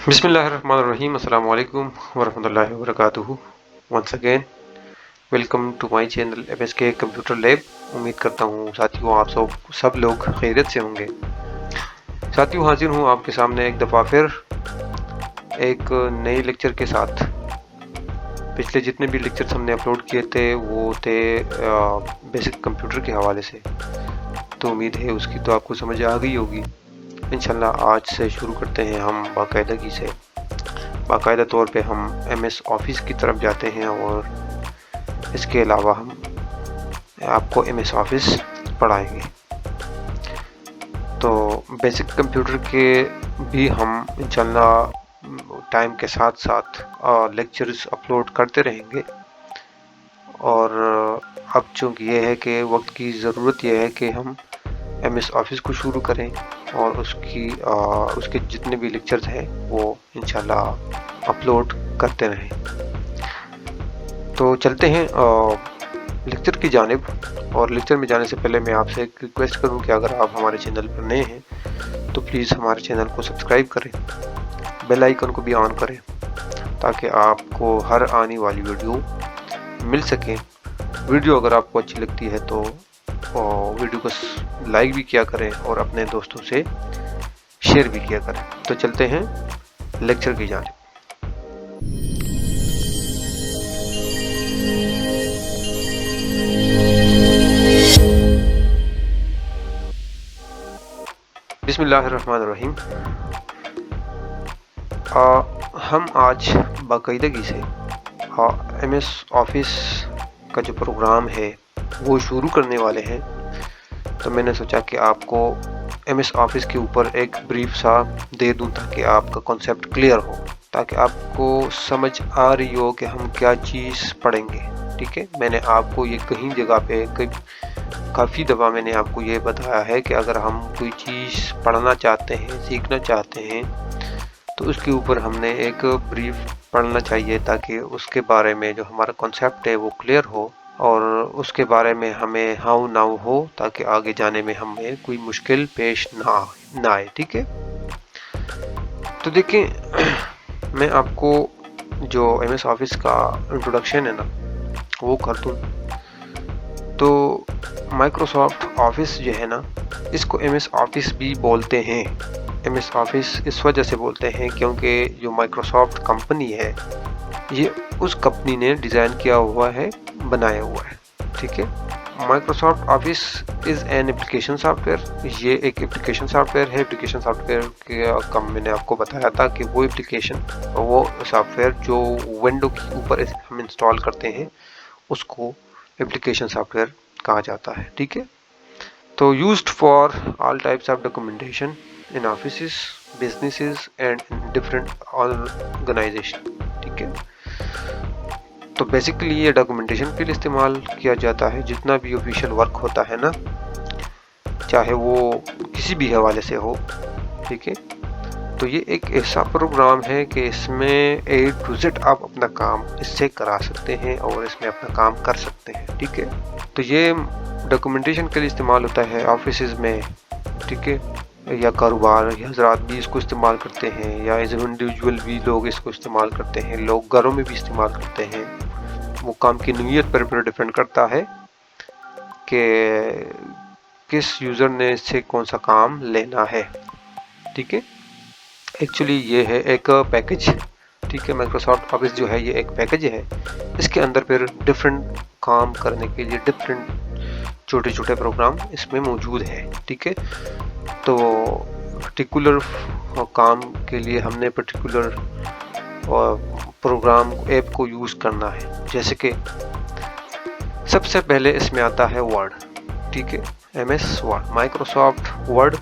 Bismillahirrahmanirrahim. Assalamu alaikum warahmatullahi wabarakatuh. Once again, welcome to my channel MSK Computer Lab. उम्मीद करता हूँ साथियों आप सब लोग खैरियत से होंगे। साथियों हाजिर हूँ आपके सामने एक दफ़ा फिर एक नए लेक्चर के साथ। पिछले जितने भी लेक्चर्स हमने अपलोड किए थे वो थे बेसिक कंप्यूटर के हवाले से, तो उम्मीद है उसकी तो आपको समझ आ गई होगी। इंशाल्लाह आज से शुरू करते हैं हम बाकायदा तौर पे हम MS ऑफिस की तरफ जाते हैं और इसके अलावा हम आपको MS ऑफिस पढ़ाएंगे। तो बेसिक कंप्यूटर के भी हम इंशाल्लाह टाइम के साथ साथ लेक्चर्स अपलोड करते रहेंगे। और अब चूँकि ये है कि वक्त की ज़रूरत ये है कि हम MS ऑफिस को शुरू करें और उसके जितने भी लेक्चर्स हैं वो इंशाल्लाह अपलोड करते रहें। तो चलते हैं लेक्चर की जानिब। और लेक्चर में जाने से पहले मैं आपसे एक रिक्वेस्ट करूं कि अगर आप हमारे चैनल पर नए हैं तो प्लीज़ हमारे चैनल को सब्सक्राइब करें, बेल आइकन को भी ऑन करें ताकि आपको हर आने वाली वीडियो मिल सके। वीडियो अगर आपको अच्छी लगती है तो वीडियो को लाइक भी किया करें और अपने दोस्तों से शेयर भी किया करें। तो चलते हैं लेक्चर की जानिब। बिस्मिल्लाहिर्रहमानिर्रहीम। हम आज बाकायदगी से MS ऑफिस का जो प्रोग्राम है वो शुरू करने वाले हैं। तो मैंने सोचा कि आपको MS ऑफिस के ऊपर एक ब्रीफ सा दे दूं ताकि आपका कॉन्सेप्ट क्लियर हो, ताकि आपको समझ आ रही हो कि हम क्या चीज़ पढ़ेंगे। ठीक है, मैंने आपको ये कहीं जगह पे काफ़ी दफ़ा मैंने आपको ये बताया है कि अगर हम कोई चीज़ पढ़ना चाहते हैं, सीखना चाहते हैं, तो उसके ऊपर हमने एक ब्रीफ पढ़ना चाहिए ताकि उसके बारे में जो हमारा कॉन्सेप्ट है वो क्लियर हो और उसके बारे में हमें हाउ नाउ हो ताकि आगे जाने में हमें कोई मुश्किल पेश ना आए। ठीक है, तो देखें मैं आपको जो MS ऑफिस का इंट्रोडक्शन है ना वो कर दूँ। तो माइक्रोसॉफ्ट ऑफिस जो है ना इसको MS ऑफिस भी बोलते हैं। MS ऑफिस इस वजह से बोलते हैं क्योंकि जो माइक्रोसॉफ्ट कंपनी है ये उस कंपनी ने डिज़ाइन किया हुआ है, बनाया हुआ है। ठीक है, Microsoft office is an application software. ये एक एप्लीकेशन सॉफ्टवेयर है। एप्लीकेशन सॉफ्टवेयर के कम मैंने आपको बताया था कि वो सॉफ्टवेयर जो विंडो के ऊपर हम इंस्टॉल करते हैं उसको एप्लीकेशन सॉफ्टवेयर कहा जाता है। ठीक है, तो used for all types of documentation in offices, businesses and in different organisation. ठीक है, तो बेसिकली ये डॉक्यूमेंटेशन के लिए इस्तेमाल किया जाता है। जितना भी ऑफिशियल वर्क होता है ना, चाहे वो किसी भी हवाले से हो। ठीक है, तो ये एक ऐसा प्रोग्राम है कि इसमें A to Z आप अपना काम इससे करा सकते हैं और इसमें अपना काम कर सकते हैं। ठीक है, तो ये डॉक्यूमेंटेशन के लिए इस्तेमाल होता है ऑफिसेज में। ठीक है, या कारोबार या हजरात भी इसको इस्तेमाल करते हैं या एज इंडिविजुअल भी लोग इसको इस्तेमाल करते हैं, लोग घरों में भी इस्तेमाल करते हैं। वो काम की नोयत पर डिपेंड करता है कि किस यूज़र ने इससे कौन सा काम लेना है। ठीक है, एक्चुअली ये है एक पैकेज। ठीक है, माइक्रोसॉफ्ट ऑफिस जो है ये एक पैकेज है। इसके अंदर फिर डिफरेंट काम करने के लिए डिफरेंट छोटे छोटे प्रोग्राम इसमें मौजूद है। ठीक है, तो पर्टिकुलर काम के लिए हमने पर्टिकुलर प्रोग्राम ऐप को यूज़ करना है। जैसे कि सबसे पहले इसमें आता है वर्ड। ठीक है, MS वर्ड, माइक्रोसॉफ्ट वर्ड,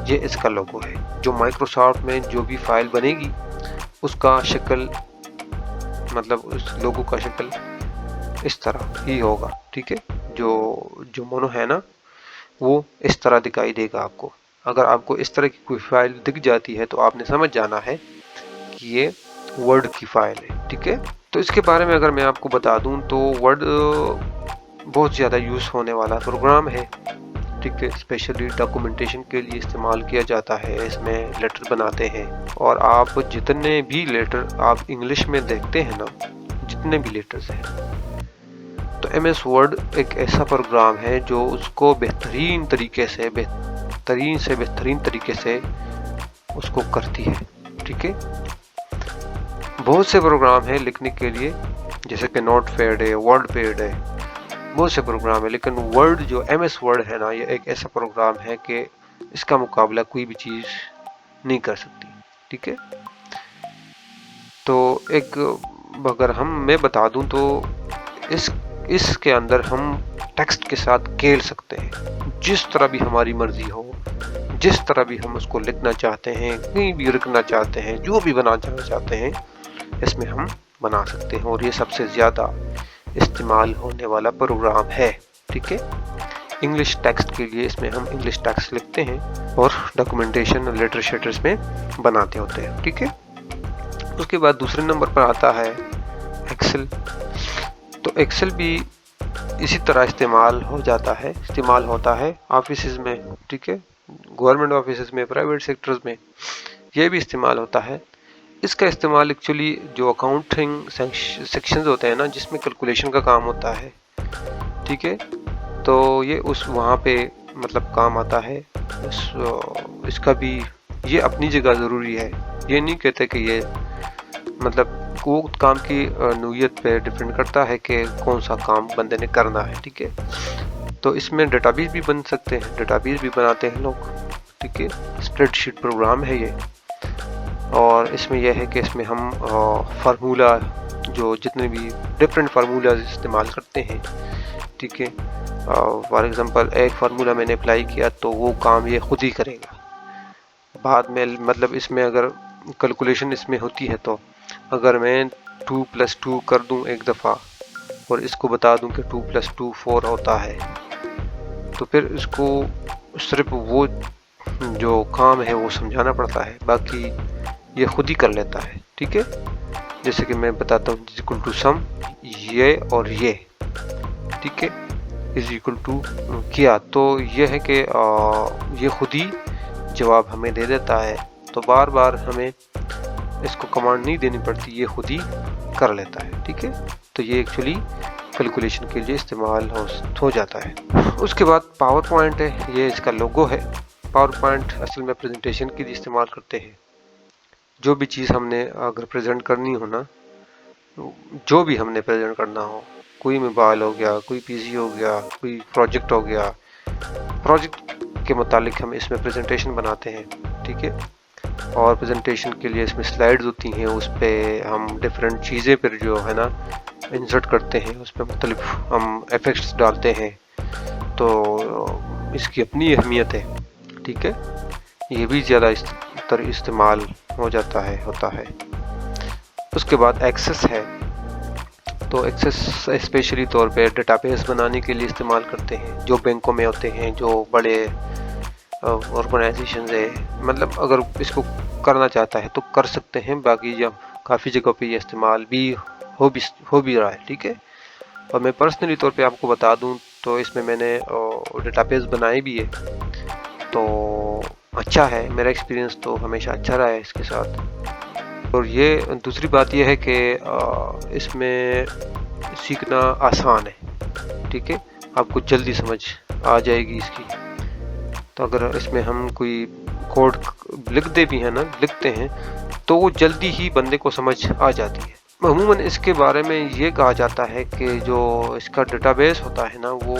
ये इसका लोगो है। जो माइक्रोसॉफ्ट में जो भी फाइल बनेगी उसका शक्ल, मतलब उस लोगो का शक्ल इस तरह ही होगा। ठीक है, जो मोनो है ना वो इस तरह दिखाई देगा आपको। अगर आपको इस तरह की कोई फाइल दिख जाती है तो आपने समझ जाना है कि ये वर्ड की फाइल है। ठीक है, तो इसके बारे में अगर मैं आपको बता दूं तो वर्ड बहुत ज़्यादा यूज़ होने वाला प्रोग्राम है। ठीक है, स्पेशली डॉक्यूमेंटेशन के लिए इस्तेमाल किया जाता है। इसमें लेटर बनाते हैं, और आप जितने भी लेटर आप इंग्लिश में देखते हैं ना, जितने भी लेटर्स हैं, तो MS वर्ड एक ऐसा प्रोग्राम है जो उसको बेहतरीन तरीके से उसको करती है। ठीक है, बहुत से प्रोग्राम हैं लिखने के लिए, जैसे कि नोट पैड है, वर्ड पैड है, बहुत से प्रोग्राम है, लेकिन वर्ड जो MS वर्ड है ना, ये एक ऐसा प्रोग्राम है कि इसका मुकाबला कोई भी चीज़ नहीं कर सकती। ठीक है, तो अगर मैं बता दूं तो इसके अंदर हम टेक्स्ट के साथ खेल सकते हैं, जिस तरह भी हमारी मर्जी हो, जिस तरह भी हम उसको लिखना चाहते हैं, कहीं भी लिखना चाहते हैं, जो भी बनाना चाहते हैं, इसमें हम बना सकते हैं। और ये सबसे ज़्यादा इस्तेमाल होने वाला प्रोग्राम है। ठीक है, इंग्लिश टेक्स्ट के लिए इसमें हम इंग्लिश टेक्स्ट लिखते हैं और डॉक्यूमेंटेशन लेटर शेटर्स में बनाते होते हैं। ठीक है, उसके बाद दूसरे नंबर पर आता है एक्सेल। तो एक्सेल भी इसी तरह इस्तेमाल होता है ऑफिसेज में। ठीक है, गवर्नमेंट ऑफिसेज में, प्राइवेट सेक्टर्स में ये भी इस्तेमाल होता है। इसका इस्तेमाल एक्चुअली जो अकाउंटिंग सेक्शंस होते हैं ना, जिसमें कैलकुलेशन का काम होता है, ठीक है, तो ये वहाँ पे मतलब काम आता है। इसका भी ये अपनी जगह ज़रूरी है। ये नहीं कहते कि ये मतलब वो काम की नौयत पे डिपेंड करता है कि कौन सा काम बंदे ने करना है। ठीक है, तो इसमें डेटाबेस भी बन सकते हैं, डेटाबेस भी बनाते हैं लोग। ठीक है, स्प्रेडशीट प्रोग्राम है ये, और इसमें यह है कि इसमें हम फार्मूला जो जितने भी डिफरेंट फार्मूलाज इस्तेमाल करते हैं। ठीक है, फॉर एग्जांपल एक फार्मूला मैंने अप्लाई किया तो वो काम ये खुद ही करेगा। बाद में मतलब इसमें अगर कैलकुलेशन इसमें होती है, तो अगर मैं 2 + 2 कर दूं एक दफ़ा और इसको बता दूं कि 2 + 2 4 होता है, तो फिर इसको सिर्फ वो जो काम है वो समझाना पड़ता है, बाकी ये खुद ही कर लेता है। ठीक है, जैसे कि मैं बताता हूँ, इक्वल टू सम ये और ये, ठीक है, इज इक्वल टू किया, तो ये है कि ये खुद ही जवाब हमें दे देता है। तो बार बार हमें इसको कमांड नहीं देनी पड़ती, ये खुद ही कर लेता है। ठीक है, तो ये एक्चुअली कैलकुलेशन के लिए इस्तेमाल हो जाता है। उसके बाद पावर पॉइंट है, ये इसका लोगो है। पावर पॉइंट असल में प्रेजेंटेशन के लिए इस्तेमाल करते हैं। जो भी चीज़ हमने अगर प्रेजेंट करनी हो ना, जो भी हमने प्रेजेंट करना हो, कोई मोबाइल हो गया, कोई PC हो गया, कोई प्रोजेक्ट हो गया, प्रोजेक्ट के मुतालिक हम इसमें प्रेजेंटेशन बनाते हैं। ठीक है, और प्रेजेंटेशन के लिए इसमें स्लाइड्स होती हैं, उस पर हम डिफरेंट चीज़ें पर जो है ना इंसर्ट करते हैं, उस पर मुख्तलिफ हम इफेक्ट्स डालते हैं, तो इसकी अपनी अहमियत है। ठीक है, ये भी ज़्यादा इस्तेमाल होता है। उसके बाद एक्सेस है, तो एक्सेस स्पेशली तौर पे डेटाबेस बनाने के लिए इस्तेमाल करते हैं, जो बैंकों में होते हैं, जो बड़े ऑर्गेनाइजेशन है, मतलब अगर इसको करना चाहता है तो कर सकते हैं। बाकी जब काफ़ी जगहों पे ये इस्तेमाल भी हो भी रहा है। ठीक है, और मैं पर्सनली तौर पे आपको बता दूं तो इसमें मैंने डेटाबेस बनाए भी है, तो अच्छा है, मेरा एक्सपीरियंस तो हमेशा अच्छा रहा है इसके साथ। और ये दूसरी बात यह है कि इसमें सीखना आसान है। ठीक है, आपको जल्दी समझ आ जाएगी इसकी। तो अगर इसमें हम कोई कोड लिखते हैं तो वो जल्दी ही बंदे को समझ आ जाती है। अमूमन इसके बारे में ये कहा जाता है कि जो इसका डेटाबेस होता है ना, वो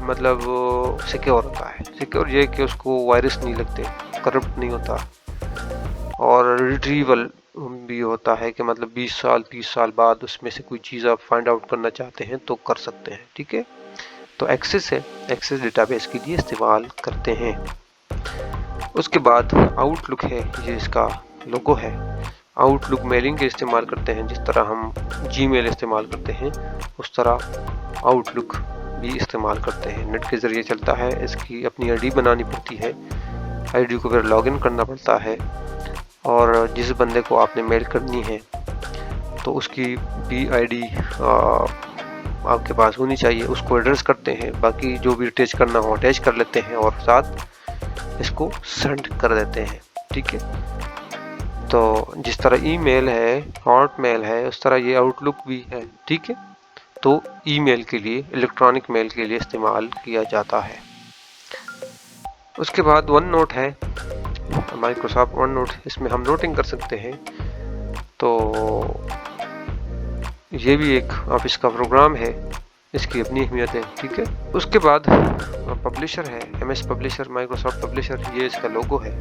मतलब सिक्योर होता है। सिक्योर ये कि उसको वायरस नहीं लगते, करप्ट नहीं होता, और रिट्रीवल भी होता है कि मतलब 20 साल 30 साल बाद उसमें से कोई चीज़ आप फाइंड आउट करना चाहते हैं तो कर सकते हैं। ठीक है, तो एक्सेस है, एक्सेस डेटाबेस के लिए इस्तेमाल करते हैं। उसके बाद आउटलुक है, ये इसका लोगो है। आउटलुक मेलिंग के इस्तेमाल करते हैं, जिस तरह हम जीमेल इस्तेमाल करते हैं उस तरह आउटलुक भी इस्तेमाल करते हैं। नेट के ज़रिए चलता है, इसकी अपनी आईडी बनानी पड़ती है, आईडी को फिर लॉगिन करना पड़ता है, और जिस बंदे को आपने मेल करनी है तो उसकी भी आईडी آپ کے پاس ہونی چاہیے، اس کو ایڈریس کرتے ہیں، باقی جو بھی اٹیچ کرنا ہو اٹیچ کر لیتے ہیں اور ساتھ اس کو سینڈ کر دیتے ہیں، ٹھیک ہے۔ تو جس طرح ای میل ہے، ہاٹ میل ہے، اس طرح یہ آؤٹ لک بھی ہے، ٹھیک ہے۔ تو ای میل کے لیے، الیکٹرانک میل کے لیے استعمال کیا جاتا ہے۔ اس کے بعد ون نوٹ ہے، مائکروسافٹ ون نوٹ، اس میں ہم نوٹنگ کر سکتے ہیں۔ تو یہ بھی ایک آفس کا پروگرام ہے، اس کی اپنی اہمیت ہے، ٹھیک ہے۔ اس کے بعد پبلشر ہے، M S publisher, Microsoft publisher, یہ اس کا لوگو ہے۔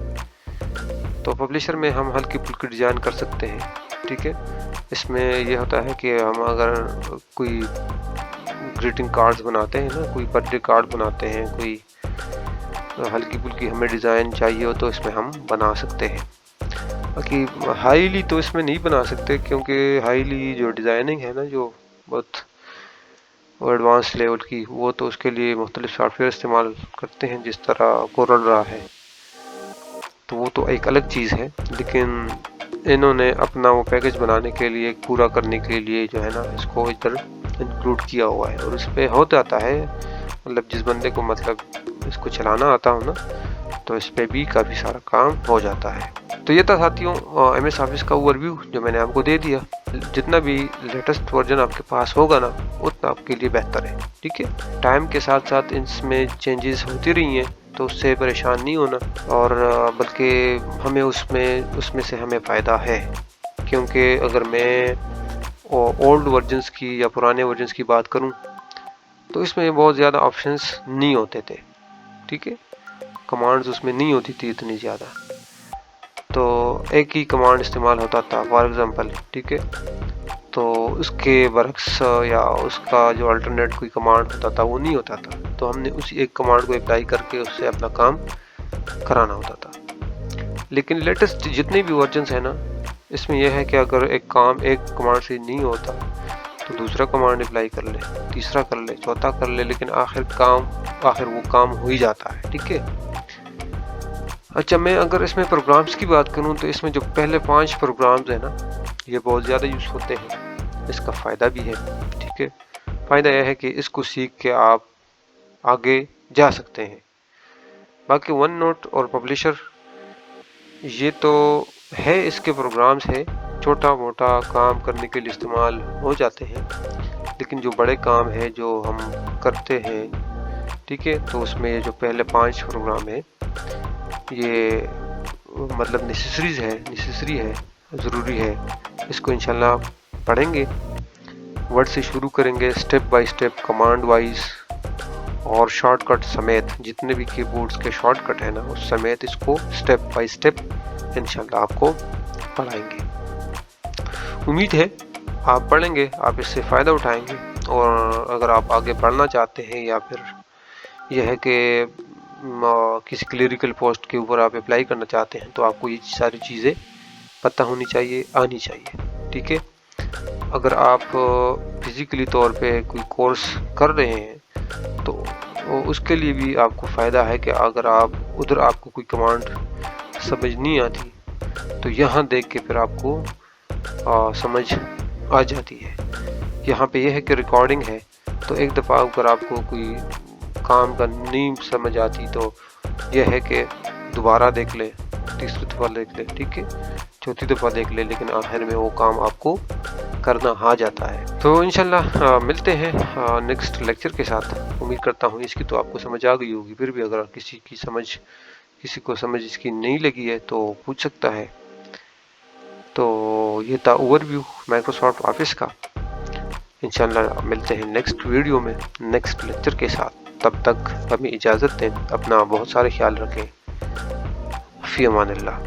تو پبلشر میں ہم ہلکی پھلکی ڈیزائن کر سکتے ہیں، ٹھیک ہے۔ اس میں یہ ہوتا ہے کہ ہم اگر کوئی گریٹنگ کارڈز بناتے ہیں نا، کوئی برتھ ڈے کارڈ بناتے ہیں، کوئی ہلکی پھلکی ہمیں ڈیزائن چاہیے ہو تو اس میں ہم بنا سکتے ہیں۔ باقی ہائیلی تو اس میں نہیں بنا سکتے، کیونکہ ہائیلی جو ڈیزائننگ ہے نا، جو بہت ایڈوانس لیول کی، وہ تو اس کے لیے مختلف سافٹ ویئر استعمال کرتے ہیں، جس طرح کورل را ہے، تو وہ تو ایک الگ چیز ہے۔ لیکن انہوں نے اپنا وہ پیکج بنانے کے لیے، پورا کرنے کے لیے جو ہے نا، اس کو ادھر انکلوڈ کیا ہوا ہے، اور اس پہ ہو جاتا ہے، مطلب جس بندے کو مطلب اس کو چلانا آتا ہو نا، تو اس پہ بھی کافی سارا کام ہو جاتا ہے۔ تو یہ تھا ساتھیوں ایم ایس آفس کا اوور ویو جو میں نے آپ کو دے دیا۔ جتنا بھی لیٹسٹ ورژن آپ کے پاس ہوگا نا، اتنا آپ کے لیے بہتر ہے، ٹھیک ہے۔ ٹائم کے ساتھ ساتھ اس میں چینجز ہوتی رہی ہیں، تو اس سے پریشان نہیں ہونا، اور بلکہ ہمیں اس میں سے ہمیں فائدہ ہے، کیونکہ اگر میں اولڈ ورژنس کی یا پرانے ورژنس کی بات کروں تو اس میں بہت زیادہ آپشنس نہیں ہوتے تھے، ٹھیک ہے۔ کمانڈز اس میں نہیں ہوتی تھی اتنی زیادہ، تو ایک ہی کمانڈ استعمال ہوتا تھا، فار ایگزامپل، ٹھیک ہے۔ تو اس کے برعکس یا اس کا جو الٹرنیٹ کوئی کمانڈ ہوتا تھا وہ نہیں ہوتا تھا، تو ہم نے اسی ایک کمانڈ کو اپلائی کر کے اس سے اپنا کام کرانا ہوتا تھا۔ لیکن لیٹسٹ جتنے بھی ورژنس ہیں نا، اس میں یہ ہے کہ اگر ایک کام ایک کمانڈ سے نہیں ہوتا تو دوسرا کمانڈ اپلائی کر لے، تیسرا کر لے، چوتھا کر لے، لیکن آخر وہ کام ہو ہی جاتا ہے، ٹھیک ہے۔ اچھا، میں اگر اس میں پروگرامز کی بات کروں تو اس میں جو پہلے 5 پروگرامز ہیں نا، یہ بہت زیادہ یوز ہوتے ہیں، اس کا فائدہ بھی ہے، ٹھیک ہے۔ فائدہ یہ ہے کہ اس کو سیکھ کے آپ آگے جا سکتے ہیں۔ باقی ون نوٹ اور پبلشر یہ تو ہے، اس کے پروگرامز ہے، چھوٹا موٹا کام کرنے کے لیے استعمال ہو جاتے ہیں، لیکن جو بڑے کام ہے جو ہم کرتے ہیں، ٹھیک ہے، تو اس میں یہ جو پہلے 5 پروگرام ہے، یہ مطلب نیسیسری ہے، ضروری ہے۔ اس کو انشاءاللہ پڑھیں گے، ورڈ سے شروع کریں گے، step by step, command wise اور شارٹ کٹ سمیت، جتنے بھی کی بورڈز کے شارٹ کٹ ہیں نا، اس سمیت اس کو سٹیپ بائی سٹیپ انشاءاللہ آپ کو پڑھائیں گے۔ امید ہے آپ پڑھیں گے، آپ اس سے فائدہ اٹھائیں گے، اور اگر آپ آگے پڑھنا چاہتے ہیں یا پھر یہ ہے کہ کسی کلیریکل پوسٹ کے اوپر آپ اپلائی کرنا چاہتے ہیں، تو آپ کو یہ ساری چیزیں پتہ ہونی چاہیے، آنی چاہیے، ٹھیک ہے۔ اگر آپ فزیکلی طور پہ کوئی کورس کر رہے ہیں تو اس کے لیے بھی آپ کو فائدہ ہے کہ اگر آپ کو کوئی کمانڈ سمجھ نہیں آتی تو یہاں دیکھ کے پھر آپ کو سمجھ آ جاتی ہے۔ یہاں پہ یہ ہے کہ ریکارڈنگ ہے، تو ایک دفعہ اگر آپ کو کوئی کام کا نہیں سمجھ آتی تو یہ ہے کہ دوبارہ دیکھ لیں، تیسری دفعہ دیکھ لیں، ٹھیک ہے، چوتھی دفعہ دیکھ لیں، لیکن آخر میں وہ کام آپ کو کرنا آ جاتا ہے۔ تو انشاءاللہ ملتے ہیں نیکسٹ لیکچر کے ساتھ۔ امید کرتا ہوں اس کی تو آپ کو سمجھ آ گئی ہوگی، پھر بھی اگر کسی کو سمجھ اس کی نہیں لگی ہے تو پوچھ سکتا ہے۔ تو یہ تھا اوور ویو مائکروسافٹ آفس کا۔ انشاءاللہ ملتے ہیں نیکسٹ ویڈیو میں، نیکسٹ لیکچر کے ساتھ۔ تب تک ہمیں اجازت دیں، اپنا بہت سارے خیال رکھیں۔ فی امان اللہ۔